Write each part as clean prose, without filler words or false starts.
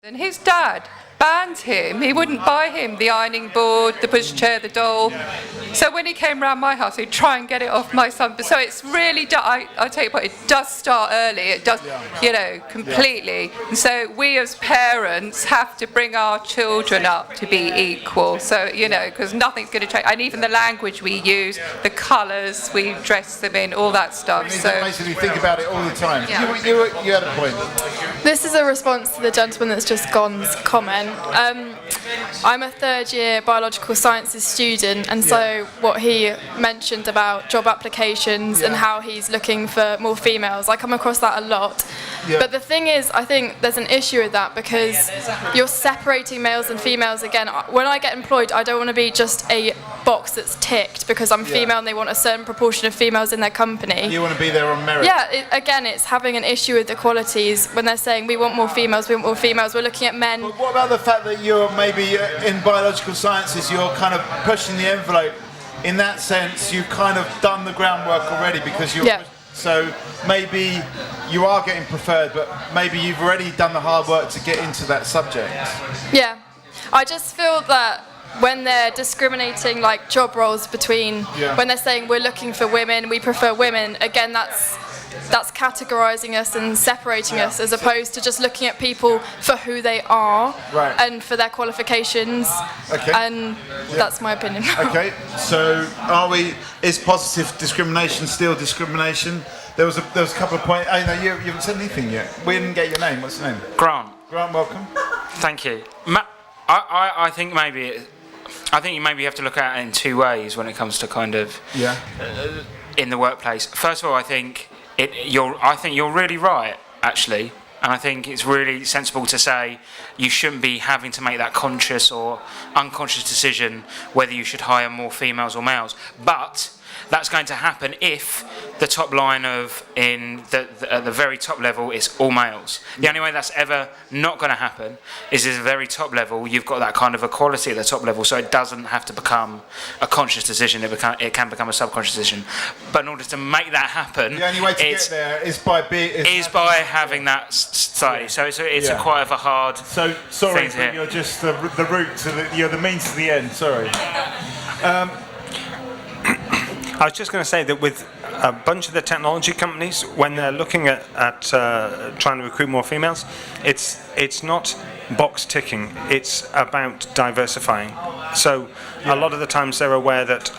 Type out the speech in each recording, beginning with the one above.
And his dad banned him. He wouldn't buy him the ironing board, the pushchair, the doll. So when he came round my house, he'd try and get it off my son. So it's really, I tell you what, it does start early. It does, completely. And so we as parents have to bring our children up to be equal. So, because nothing's going to change. And even the language we use, the colours we dress them in, all that stuff. So basically think about it all the time. Yeah. You had a point. This is a response to the gentleman that's just gone's comment. I'm a third-year biological sciences student, and so what he mentioned about job applications and how he's looking for more females, I come across that a lot. Yeah. But the thing is, I think there's an issue with that because you're separating males and females again. When I get employed, I don't want to be just a box that's ticked because I'm female and they want a certain proportion of females in their company. You want to be there on merit. Yeah, again, it's having an issue with the qualities when they're saying we want more females, we're looking at men. But what about the fact that you're maybe in biological sciences, you're kind of pushing the envelope? In that sense, you've kind of done the groundwork already because you're... So maybe you are getting preferred, but maybe you've already done the hard work to get into that subject. Yeah, I just feel that when they're discriminating like job roles between, when they're saying we're looking for women, we prefer women, again that's categorising us and separating us as opposed to just looking at people for who they are and for their qualifications. Okay. And that's my opinion. Okay, so is positive discrimination still discrimination? There was a couple of points. Oh, no, you haven't said anything yet. We didn't get your name. What's your name? Grant. Grant, welcome. Thank you. I think you maybe have to look at it in two ways when it comes to kind of in the workplace. First of all, I think you're really right, actually, and I think it's really sensible to say you shouldn't be having to make that conscious or unconscious decision whether you should hire more females or males. But that's going to happen if the top line at the very top level is all males. The only way that's ever not going to happen is at the very top level you've got that kind of equality at the top level, so it doesn't have to become a conscious decision, it can become a subconscious decision. But in order to make that happen, the only way to get there is by having that society. So it's a quite of a hard thing to hear. You're just the route to you're the means to the end, sorry. I was just going to say that with a bunch of the technology companies, when they're looking at trying to recruit more females, it's not box ticking, it's about diversifying. So a lot of the times they're aware that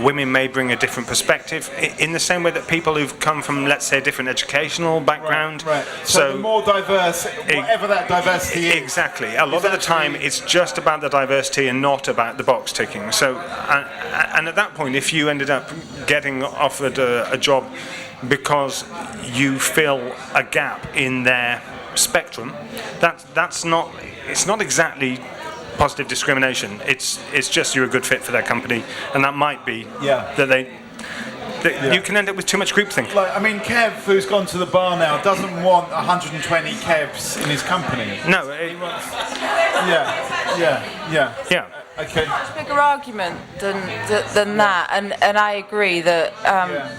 women may bring a different perspective in the same way that people who've come from, let's say, a different educational background. Right. So the more diverse, whatever that diversity is. Exactly. A lot of the time it's just about the diversity and not about the box ticking. So, and at that point, if you ended up getting offered a job because you fill a gap in their spectrum, it's not exactly positive discrimination. It's just you're a good fit for their company, and that might be that you can end up with too much groupthink. Like, I mean, Kev, who's gone to the bar now, doesn't want 120 Kevs in his company. No. He wants. Yeah. Okay. Much bigger argument than that, and I agree that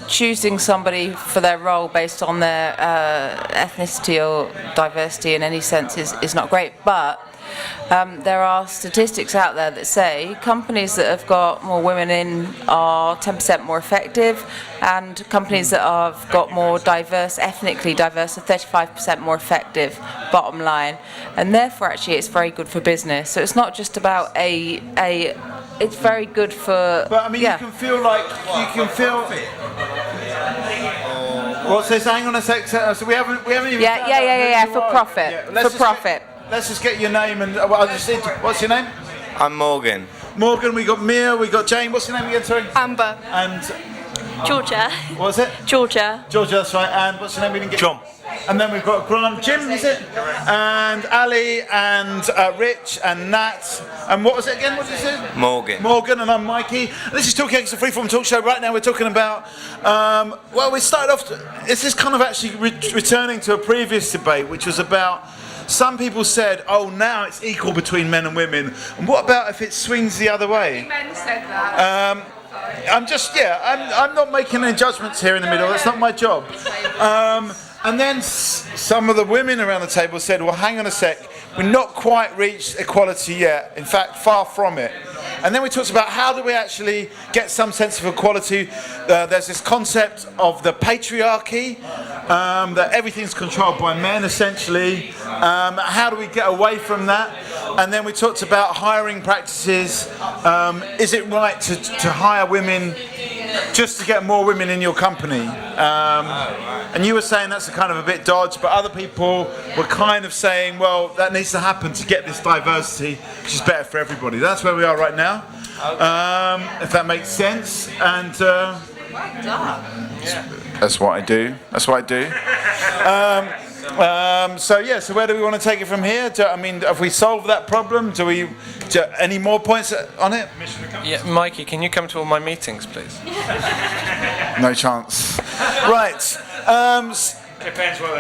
choosing somebody for their role based on their ethnicity or diversity in any sense is not great, but there are statistics out there that say companies that have got more women in are 10% more effective, and companies that have got more ethnically diverse are 35% more effective, bottom line. And therefore actually it's very good for business. So it's not just about it's very good for... But I mean, you can feel... What's this? Hang on a sec. So we haven't even... for profit. For profit. Let's just get your name and what's your name? I'm Morgan. Morgan, we got Mia, we got Jane. What's your name again, sorry? Amber. And Georgia. What's it? Georgia, that's right. And what's your name? We didn't get John. And then we've got Grant, Jim, is it? And Ali, and Rich, and Nat. And what was it again? What did you say? Morgan, and I'm Mikey. This is Talkaoke, it's a freeform talk show. Right now we're talking about, we started off, this is kind of actually returning to a previous debate, which was about, some people said, now it's equal between men and women. And what about if it swings the other way? Men said that. I'm not making any judgments here in the middle. That's not my job. And then some of the women around the table said, well, hang on a sec. we've not quite reached equality yet. In fact, far from it. And then we talked about how do we actually get some sense of equality. There's this concept of the patriarchy, that everything's controlled by men, essentially. How do we get away from that? And then we talked about hiring practices. Is it right to hire women just to get more women in your company? And you were saying that's kind of a bit dodge, but other people were kind of saying, well, that needs to happen to get this diversity, which is better for everybody. That's where we are right now, if that makes sense. And that's what I do. That's what I do. So where do we want to take it from here? Have we solved that problem? Any more points on it? Yeah, Mikey, can you come to all my meetings, please? No chance. Right. Depends what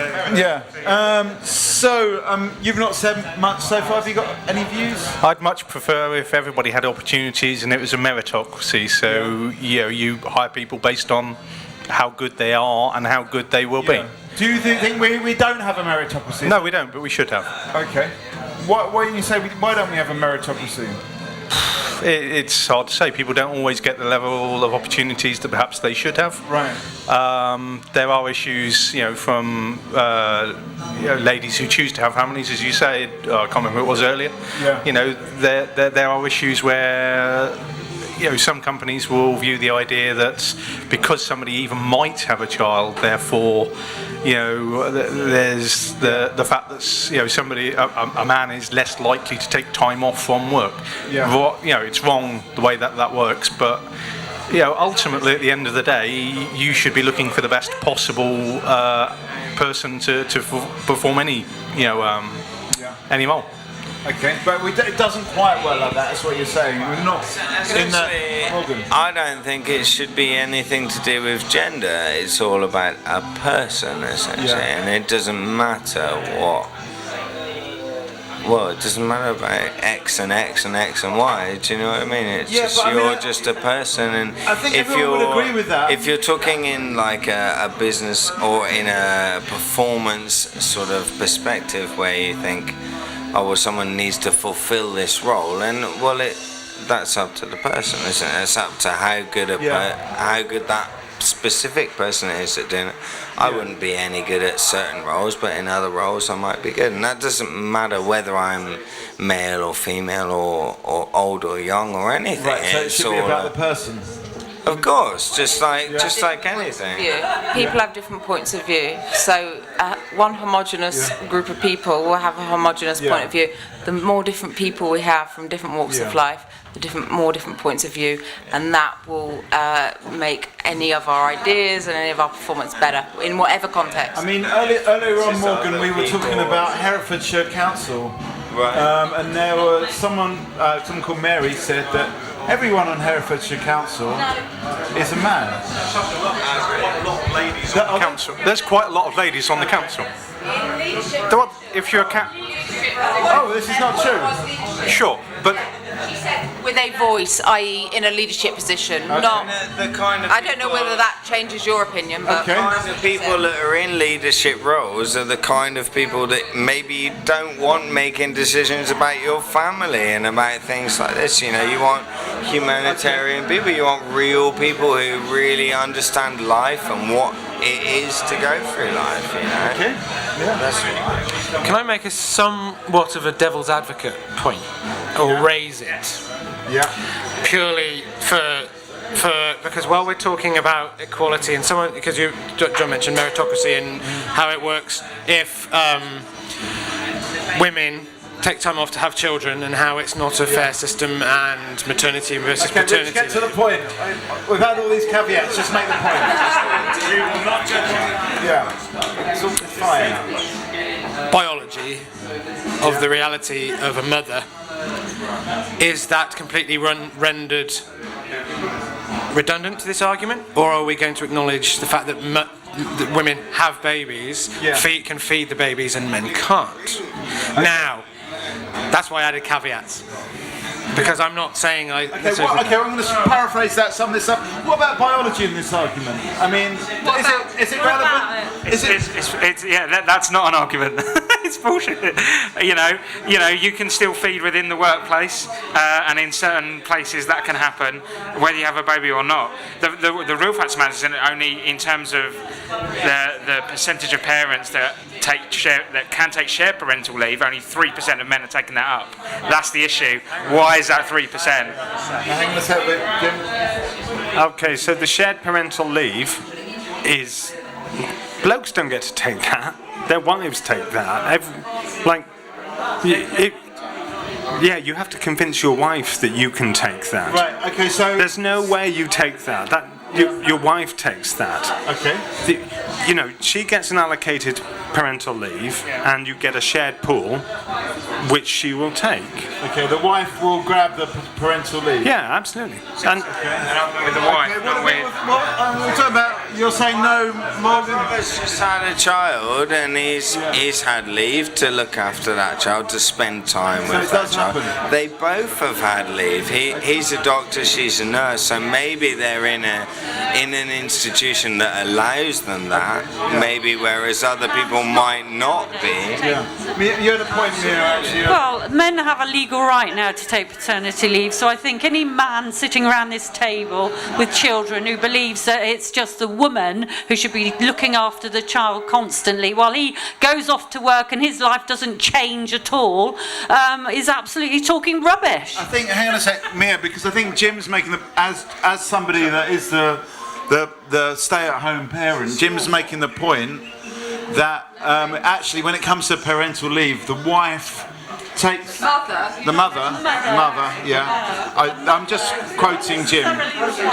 you've not said much so far. Have you got any views? I'd much prefer if everybody had opportunities and it was a meritocracy. So you hire people based on how good they are and how good they will be. Do you think we don't have a meritocracy? No, we don't, but we should have. Okay. Why do you say why don't we have a meritocracy? It's hard to say. People don't always get the level of opportunities that perhaps they should have. Right. There are issues, from ladies who choose to have families, as you said. I can't remember who it was earlier. Yeah. There are issues where some companies will view the idea that because somebody even might have a child, therefore, there's the fact that somebody, a man is less likely to take time off from work. Yeah. It's wrong the way that works, but ultimately at the end of the day, you should be looking for the best possible person to perform any role. Okay, but it doesn't quite work like that. That's what you're saying. We're not in that. Morgan. I don't think it should be anything to do with gender. It's all about a person, essentially, and it doesn't matter what. Well, it doesn't matter about X and X and X and Y. Do you know what I mean? It's you're just a person, and I think everyone would agree with that. If you're talking in like a business or in a performance sort of perspective, where you think, oh, well, someone needs to fulfill this role, and that's up to the person, isn't it? It's up to how good how good that specific person is at doing it. I wouldn't be any good at certain roles, but in other roles I might be good, and that doesn't matter whether I'm male or female or old or young or anything. Right, so it should be about the person. Of course, just like anything. People have different points of view. So one homogenous group of people will have a homogenous point of view. The more different people we have from different walks of life, the more different points of view, and that will make any of our ideas and any of our performance better in whatever context. I mean, earlier on, Morgan, we were talking about Herefordshire Council, and there was someone called Mary said that everyone on Herefordshire Council is a man. There's quite a lot of ladies on the council. If you're a Oh, this is not true. Sure, but with a voice, i.e. in a leadership position, not. The kind of I don't know whether that changes your opinion, but the kind of people that are in leadership roles are the kind of people that maybe you don't want making decisions about your family and about things like this. You want humanitarian people, you want real people who really understand life and what it is to go through life. Okay. Yeah. Can I make a somewhat of a devil's advocate point, or raise it? Yeah. Purely because while we're talking about equality and someone, because John mentioned meritocracy and how it works if women take time off to have children and how it's not a fair system and maternity versus paternity. Let's get to the point. We've had all these caveats, just make the point. You will not judge me. Yeah. It's fine. Biology of the reality of a mother, is that completely rendered redundant to this argument, or are we going to acknowledge the fact that women have babies, can feed the babies, and men can't? Now, that's why I added caveats. Because I'm not saying I... Okay, I'm going to paraphrase sum this up. What about biology in this argument? I mean, is it relevant? That's not an argument. it's bullshit. You can still feed within the workplace, and in certain places that can happen, whether you have a baby or not. The real fact of the matter is only in terms of the percentage of parents that can take shared parental leave. Only 3% of men are taking that up. That's the issue. Why is that 3%? Hang on a sec, Jim. Okay, so the shared parental leave is blokes don't get to take that. Their wives take that. You have to convince your wife that you can take that. Right. Okay. So there's no way you take that. Your wife takes that. Okay. She gets an allocated parental leave, and you get a shared pool, which she will take. Okay. The wife will grab the parental leave. Yeah, absolutely. And with the wife, not with. We're talking about. You're saying no, Morgan. He's just had a child, and he's had leave to look after that child, to spend time with that child. Happen. They both have had leave. He's a doctor, she's a nurse, so maybe they're in an institution that allows them that. Maybe whereas other people might not be. Yeah. You had a point here, actually. Well, men have a legal right now to take paternity leave, so I think any man sitting around this table with children who believes that it's just the woman who should be looking after the child constantly while he goes off to work and his life doesn't change at all is absolutely talking rubbish. I think, hang on a sec, Mia, because I think Jim's making as somebody that is the stay-at-home parent, Jim's making the point that actually when it comes to parental leave, the wife takes the mother. Yeah, I'm just quoting Jim.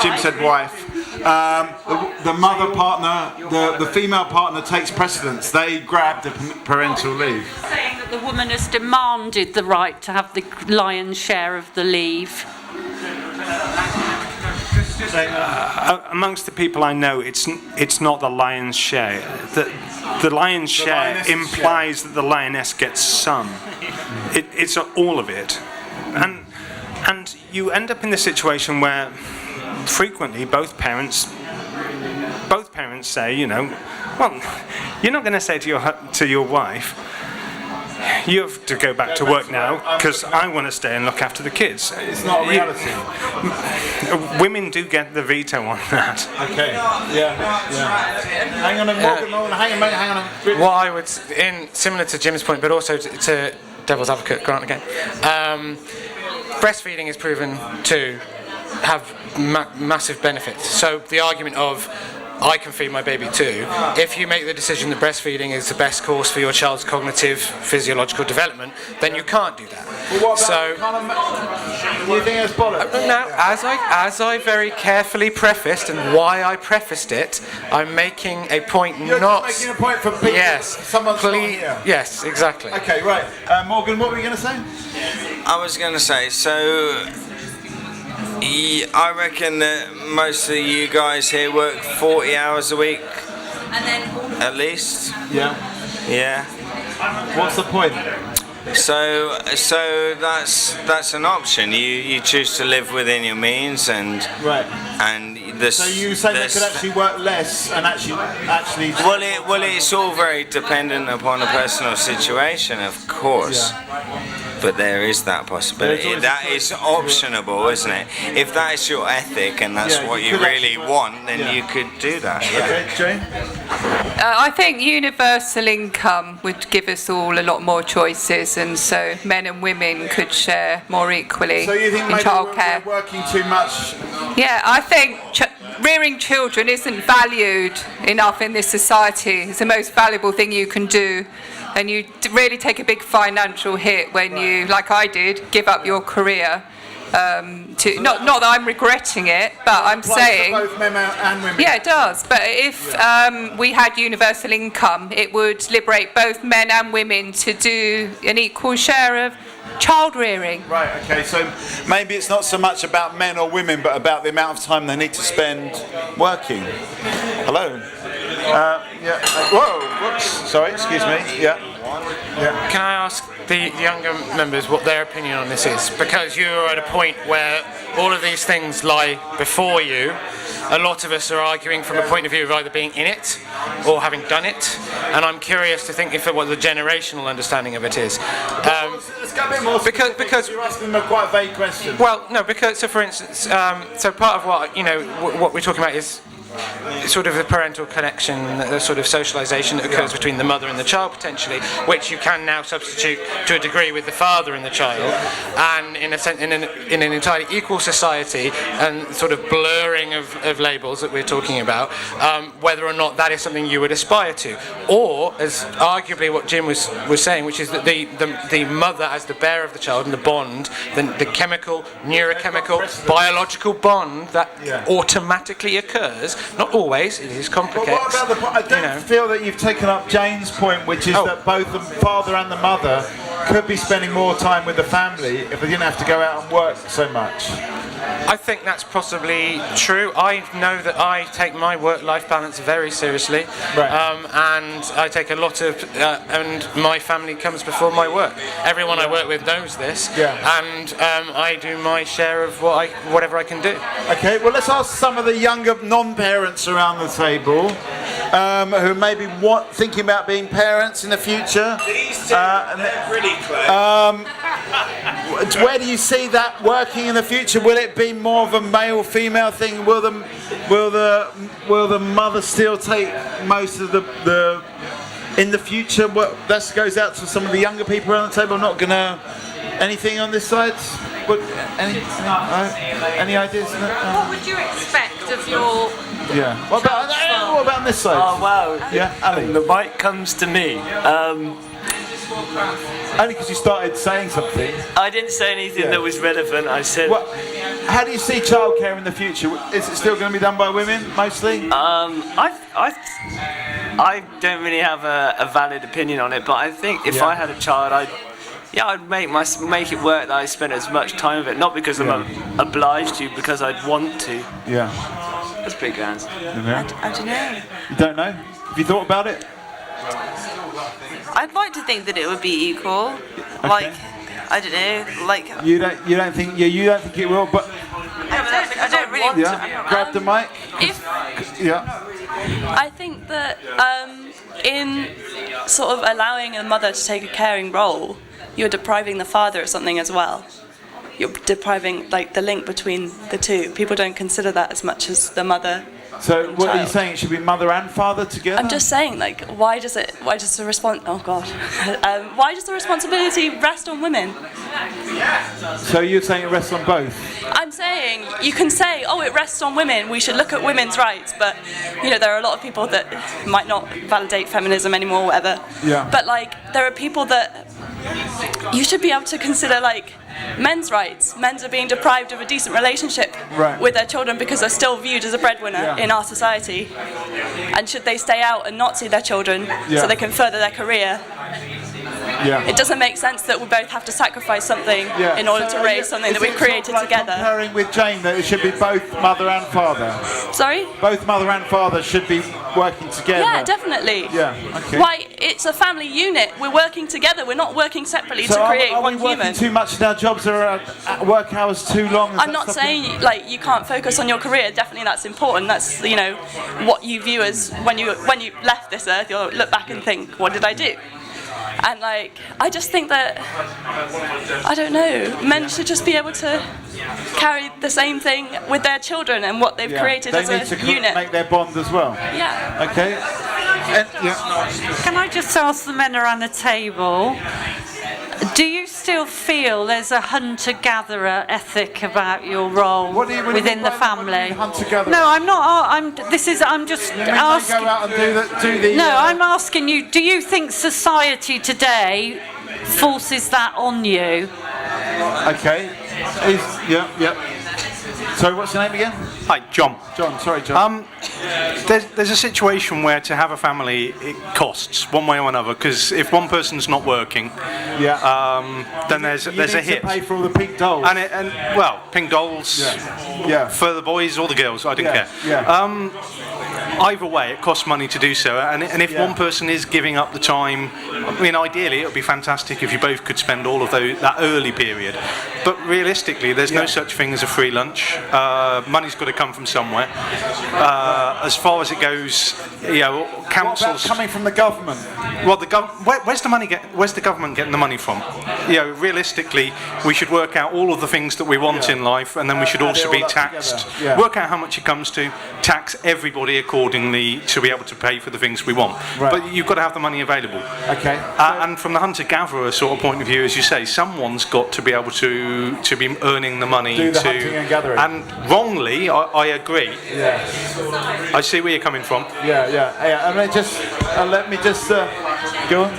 Jim said wife. The mother partner, the female partner takes precedence. They grab the parental leave. Saying that the woman has demanded the right to have the lion's share of the leave. Amongst the people I know, it's not the lion's share. The lion's share implies that the lioness gets some. It's all of it, and you end up in the situation where frequently both parents say, well, you're not going to say to your wife, you have to go back to work now because I want to stay and look after the kids. It's not reality. Women do get the veto on that. Okay. Yeah. Hang on a moment. Hang on. What I would, similar to Jim's point, but also to Devil's Advocate Grant again, breastfeeding is proven to have massive benefits. So the argument of I can feed my baby too. If you make the decision that breastfeeding is the best course for your child's cognitive, physiological development, then you can't do that. Well, you think that's bollocks? Now, as I very carefully prefaced, and why I prefaced it, I'm making a point. You're not just making a point for people. Yes. Someone's Please. Not here. Yes. Exactly. Okay. Right. Morgan, what were you going to say? I was going to say, so I reckon that most of you guys here work 40 hours a week, at least. Yeah. Yeah. What's the point? So that's an option. You choose to live within your means, and this. So you say they could actually work less and actually. Well, it's all very dependent upon a personal situation, of course. Yeah. But there is that possibility. That is optionable, isn't it? If that is your ethic and that's what you really want, then you could do that. Yeah. Okay, Jane? I think universal income would give us all a lot more choices, and so men and women could share more equally So you think in maybe childcare. we're working too much? Yeah, I think rearing children isn't valued enough in this society. It's the most valuable thing you can do. And you really take a big financial hit when you, like I did, give up your career. Not that I'm regretting it, but I'm saying. Both men and women. Yeah, it does. But if we had universal income, it would liberate both men and women to do an equal share of child rearing. Right. Okay. So maybe it's not so much about men or women, but about the amount of time they need to spend working. Hello. Yeah. Whoa. Whoops. Sorry. Excuse me. Yeah. Can I ask the younger members what their opinion on this is? Because you're at a point where all of these things lie before you. A lot of us are arguing from a point of view of either being in it or having done it, and I'm curious to think what the generational understanding of it is. Let's go a bit more because you're asking them a quite vague question. Well, no, because so for instance, so part of what what we're talking about is sort of the parental connection, the sort of socialisation that occurs between the mother and the child potentially, which you can now substitute to a degree with the father and the child, and in a sense, in an entirely equal society, and sort of blurring of labels that we're talking about, whether or not that is something you would aspire to, or as arguably what Jim was saying, which is that the mother as the bearer of the child and the bond, the chemical, neurochemical, biological bond that automatically occurs. Not always, it is complicated. What about the point? I don't feel that you've taken up Jane's point, which is that both the father and the mother could be spending more time with the family if they didn't have to go out and work so much. I think that's possibly true. I know that I take my work-life balance very seriously, and I take a lot of, and my family comes before my work. Everyone I work with knows this, and I do my share of whatever I can do. Okay, well let's ask some of the younger non-parents around the table who may be thinking about being parents in the future. These two, they're really close. Where do you see that working in the future? Will it be more of a male-female thing? Will the mother still take most of the in the future? That goes out to some of the younger people around the table. I'm not gonna anything on this side. Any ideas? What would you expect of your? Yeah. What about on this side? Oh wow. Yeah, Ali. The mic comes to me. Only because you started saying something. I didn't say anything that was relevant. I said. How do you see childcare in the future? Is it still going to be done by women mostly? I don't really have a valid opinion on it, but I think if I had a child, I'd make it work that I spent as much time with it, not because I'm obliged to, because I'd want to. Yeah. That's pretty grand. I don't know. You don't know? Have you thought about it? I'd like to think that it would be equal. Okay. Like, I don't know. Like you don't think it will, but I don't really want to. Grab the mic. I think that in sort of allowing a mother to take a caring role, you're depriving the father of something as well. You're depriving the link between the two. People don't consider that as much as the mother. So what are you saying? It should be mother and father together? I'm just saying, why does the responsibility rest on women? So you're saying it rests on both? I'm saying you can say, it rests on women. We should look at women's rights, but there are a lot of people that might not validate feminism anymore, whatever. Yeah. But there are people that you should be able to consider men's rights. Men are being deprived of a decent relationship with their children because they're still viewed as a breadwinner in our society. And should they stay out and not see their children so they can further their career? Yeah. It doesn't make sense that we both have to sacrifice something in order to raise something that we've created together. Comparing with Jane that it should be both mother and father. Sorry? Both mother and father should be working together. Yeah, definitely. Yeah, okay. Why, it's a family unit. We're working together. We're not working separately to create one human. Are we working too much in our jobs? Are our work hours too long? I'm not saying you can't focus on your career. Definitely that's important. That's what you view as when you left this earth, you'll look back and think, what did I do? And I just think that, I don't know, men should just be able to carry the same thing with their children and what they've created as a unit. They need to make their bond as well. Yeah. Okay. Can I just ask the men around the table, do you still feel there's a hunter-gatherer ethic about your role within the family? Hunter-gatherer? No, I'm not. I'm just asking. Go out and do the. No, I'm asking you. Do you think society today forces that on you? Okay. Sorry, what's your name again? Hi, John. John, sorry, John. There's a situation where to have a family it costs one way or another, because if one person's not working, then there's a hit. You need to pay for all the pink dolls. And pink dolls for the boys or the girls, I don't care. Yeah. either way, it costs money to do so, and if one person is giving up the time, I mean, ideally it would be fantastic if you both could spend all of that early period. But realistically, there's no such thing as a free lunch. Money's got to come from somewhere. As far as it goes, councils. What about coming from the government? Well, where's the government getting the money from? Realistically, we should work out all of the things that we want in life, and then we should also be taxed. Work out how much it comes to, tax everybody accordingly to be able to pay for the things we want. Right. But you've got to have the money available. Okay. And from the hunter-gatherer sort of point of view, as you say, someone's got to be able to be earning the money. Do the hunting and gathering. And wrongly, I agree. Yeah. I see where you're coming from. Yeah. Let me just go on.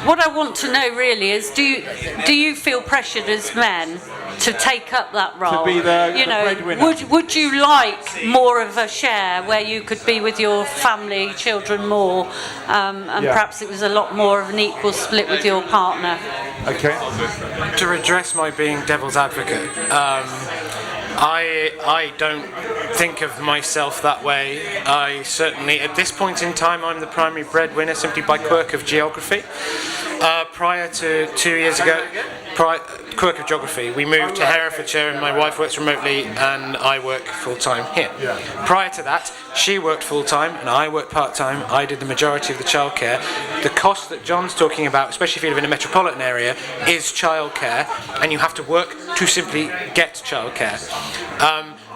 What I want to know really is, do you feel pressured as men to take up that role? To be the breadwinner. Would you like more of a share where you could be with your family, children more, and perhaps it was a lot more of an equal split with your partner? Okay. To redress my being devil's advocate, I don't think of myself that way. I certainly, at this point in time, I'm the primary breadwinner simply by quirk of geography. Prior to 2 years ago, quirk of geography, we moved to Herefordshire and my wife works remotely and I work full-time here. Prior to that, she worked full-time and I worked part-time. I did the majority of the childcare. The cost that John's talking about, especially if you live in a metropolitan area, is childcare, and you have to work to simply get childcare.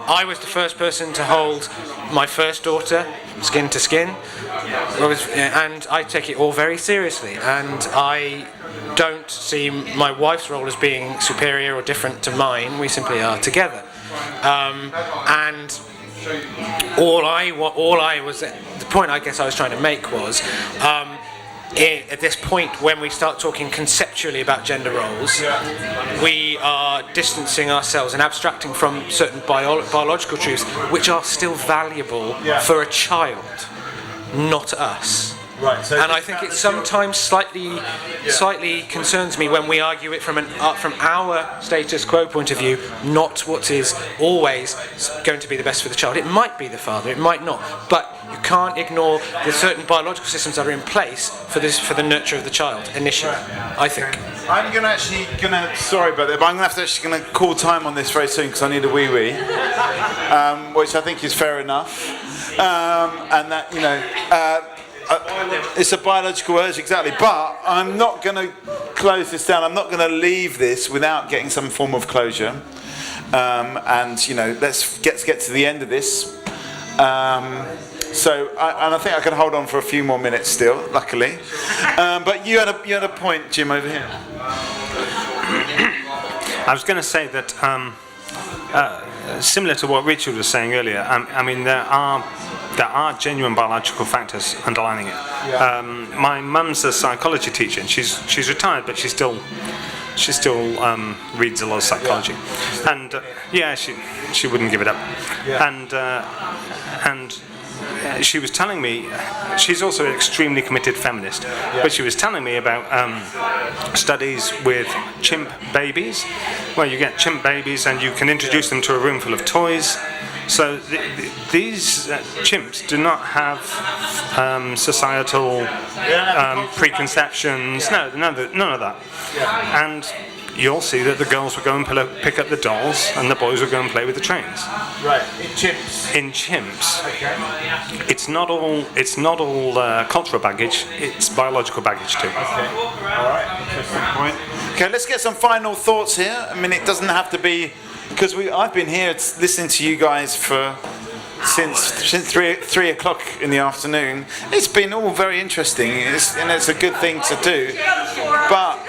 I was the first person to hold my first daughter, skin to skin, and I take it all very seriously, and I don't see my wife's role as being superior or different to mine. We simply are together. And the point I guess I was trying to make was, at this point when we start talking conceptually about gender roles, we are distancing ourselves and abstracting from certain biological truths which are still valuable for a child, not us. Right. So and I think it sometimes slightly concerns me when we argue it from our status quo point of view, not what is always going to be the best for the child. It might be the father, it might not, but you can't ignore the certain biological systems that are in place for the nurture of the child initially. I think. I'm sorry about that, but I'm gonna call time on this very soon because I need a wee, which I think is fair enough, and that it's a biological urge, exactly. But I'm not going to close this down. I'm not going to leave this without getting some form of closure. Let's get to the end of this. I think I can hold on for a few more minutes still, luckily. But you had a point, Jim, over here. I was going to say that similar to what Richard was saying earlier. I mean, there are genuine biological factors underlining it. My mum's a psychology teacher, and she's retired, but she still reads a lot of psychology, and she wouldn't give it up. And she was telling me, she's also an extremely committed feminist, but she was telling me about studies with chimp babies, where you get chimp babies and you can introduce them to a room full of toys. So these chimps do not have societal preconceptions. No, none of that. And you'll see that the girls will go and pick up the dolls, and the boys will go and play with the trains. Right, in chimps. In chimps. Okay. It's not all cultural baggage. It's biological baggage too. Okay. All right. Interesting point. Okay, let's get some final thoughts here. I mean, it doesn't have to be. Because I've been here listening to you guys since 3 o'clock in the afternoon. It's been all very interesting, and it's a good thing to do. But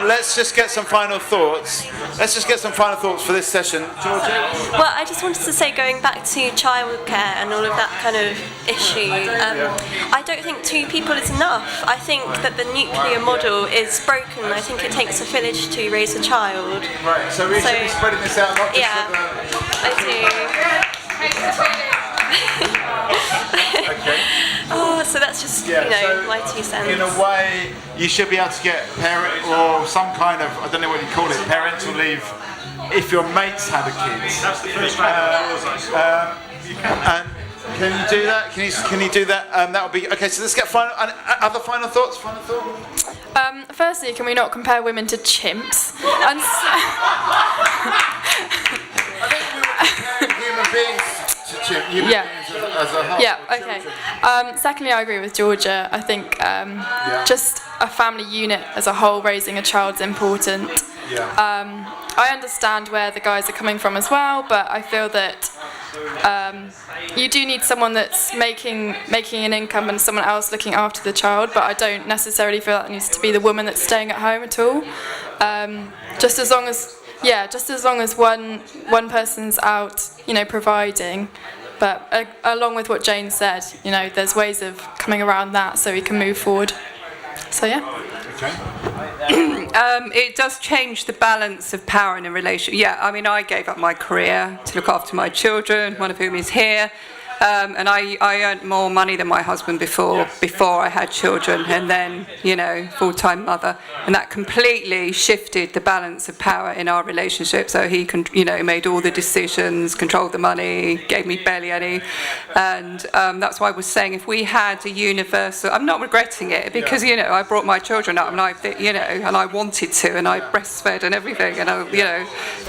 let's just get some final thoughts. Let's just get some final thoughts for this session, Georgia. Well, I just wanted to say, going back to childcare and all of that kind of issue, I don't think 2 people is enough. I think that the nuclear model is broken. I think it takes a village to raise a child. Right. So we should be spreading this out, not just for the... I do. Okay. Oh, so that's just my 2 cents. In a way, you should be able to get parent or some kind of, I don't know what you call it, parental leave if your mates had a kid. That's the first round. Can you do that? Can you do that? That would be okay. So let's get other final thoughts. Firstly, can we not compare women to chimps? And human beings to human beings as a whole. Yeah. Okay. Secondly, I agree with Georgia. I think just a family unit as a whole, raising a child is important. I understand where the guys are coming from as well, but I feel that you do need someone that's making an income and someone else looking after the child, but I don't necessarily feel that needs to be the woman that's staying at home at all. Just as long as one person's out, providing. But along with what Jane said, there's ways of coming around that so we can move forward. So yeah. Okay. It does change the balance of power in a relationship. Yeah, I mean, I gave up my career to look after my children, one of whom is here. And I earned more money than my husband before I had children, and then, full-time mother. And that completely shifted the balance of power in our relationship. So he, made all the decisions, controlled the money, gave me barely any. And that's why I was saying if we had a universal... I'm not regretting it because, I brought my children up and and I wanted to, and I breastfed and everything, and I,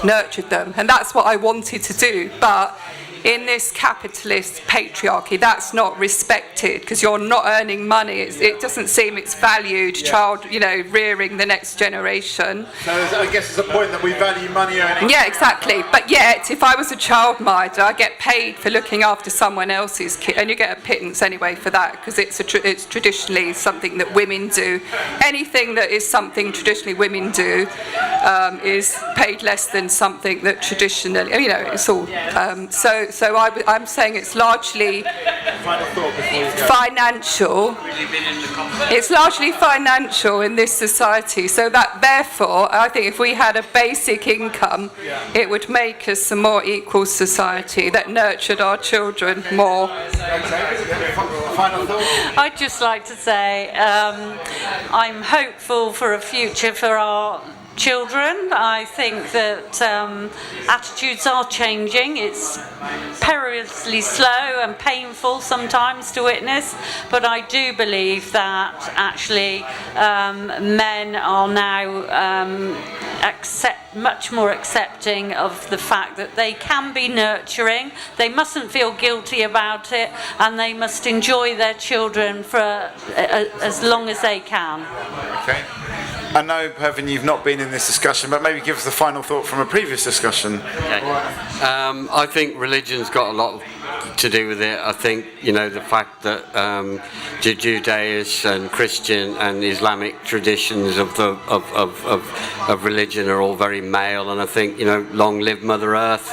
nurtured them. And that's what I wanted to do. But in this capitalist patriarchy, that's not respected because you're not earning money. It doesn't seem it's valued. Child, rearing the next generation. So I guess it's a point that we value money earning. Yeah, exactly. But yet, if I was a childminder, I get paid for looking after someone else's kid, and you get a pittance anyway for that because it's traditionally something that women do. Anything that is something traditionally women do is paid less than something that traditionally, it's all. So I'm saying it's largely financial. It's largely financial in this society. So that therefore, I think if we had a basic income, it would make us a more equal society that nurtured our children more. I'd just like to say I'm hopeful for a future for our children. I think that attitudes are changing. It's perilously slow and painful sometimes to witness, but I do believe that actually men are now much more accepting of the fact that they can be nurturing. They mustn't feel guilty about it, and they must enjoy their children for as long as they can. Okay. I know, Hereford, you've not been in this discussion, but maybe give us the final thought from a previous discussion. Okay. I think religion's got a lot to do with it. I think, the fact that Judaism and Christian and Islamic traditions of religion are all very male, and I think, long live Mother Earth.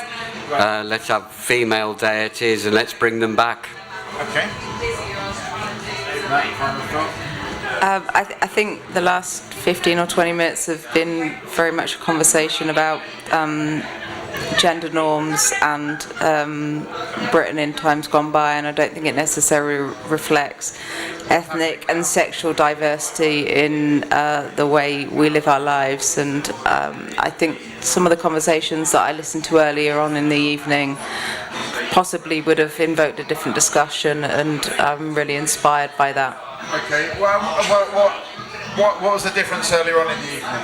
Let's have female deities and let's bring them back. Okay. I think the last 15 or 20 minutes have been very much a conversation about gender norms and Britain in times gone by, and I don't think it necessarily reflects ethnic and sexual diversity in the way we live our lives. And I think some of the conversations that I listened to earlier on in the evening possibly would have invoked a different discussion, and I'm really inspired by that. Okay, well, what was the difference earlier on in the evening?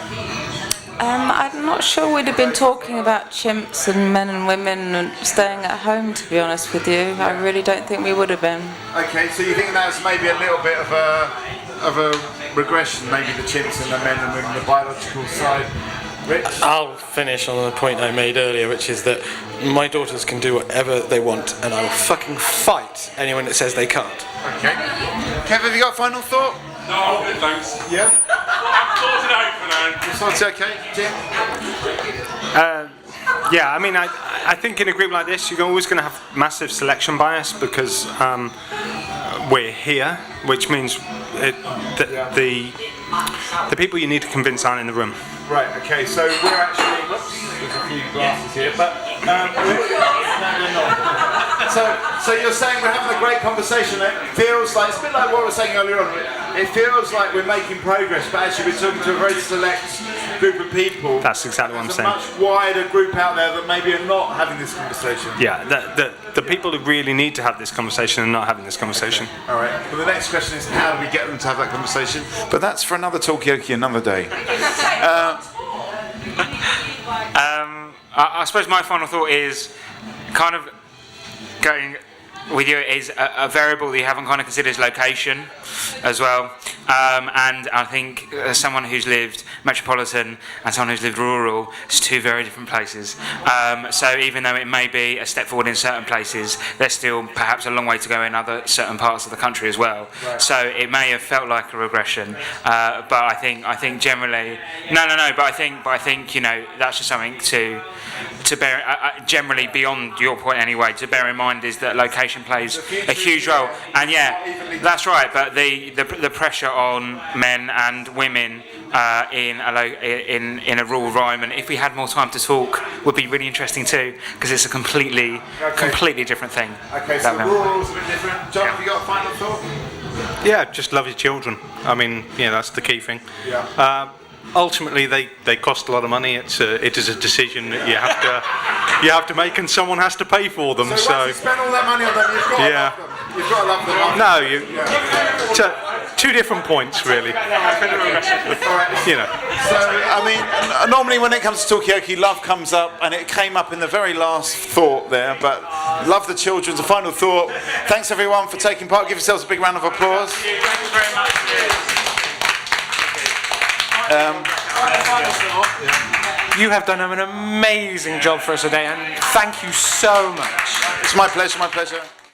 I'm not sure we'd have been talking about chimps and men and women and staying at home, to be honest with you. I really don't think we would have been. Okay, so you think that's maybe a little bit of a regression, maybe the chimps and the men and women, the biological side. Rich? I'll finish on the point I made earlier, which is that my daughters can do whatever they want, and I will fucking fight anyone that says they can't. Okay. Kev, have you got a final thought? No, I'm good, thanks. Yeah? I'm sorted out for now. You sorted okay, Jim? Yeah, I mean, I think in a group like this, you're always going to have massive selection bias because we're here, which means the people you need to convince aren't in the room. Right, okay, so we're actually, whoops, there's a few glasses here, but we're not. So you're saying we're having a great conversation. It feels like, it's a bit like what we were saying earlier on. It feels like we're making progress, but actually we're talking to a very select group of people. That's exactly what I'm saying. There's a much wider group out there that maybe are not having this conversation. Yeah, the people who really need to have this conversation are not having this conversation. Okay. All right. Well, the next question is how do we get them to have that conversation? But that's for another Talkaoke another day. I suppose my final thought is kind of going with you is a variable that you haven't kind of considered is location as well. And I think someone who's lived metropolitan and someone who's lived rural is two very different places. So even though it may be a step forward in certain places, there's still perhaps a long way to go in other certain parts of the country as well. Right. So it may have felt like a regression, but I think generally, but I think you know that's just something to bear generally beyond your point anyway. To bear in mind is that location plays a huge role, and yeah, that's right. But the pressure on men and women in a rural environment, if we had more time to talk, would be really interesting too, because it's a completely different thing. Okay, so rural's a bit different. John, have you got a final thought? Yeah, just love your children. I mean, that's the key thing. Yeah. Ultimately, they cost a lot of money. It is a decision that you have to make, and someone has to pay for them. So once you spend all that money on them, you've got to love them. You've got to love them. No, two different points really. So I mean, normally when it comes to Talkaoke, love comes up, and it came up in the very last thought there. But love the children's a final thought. Thanks everyone for taking part. Give yourselves a big round of applause. Thanks very much. You have done an amazing job for us today, and thank you so much. It's my pleasure, my pleasure.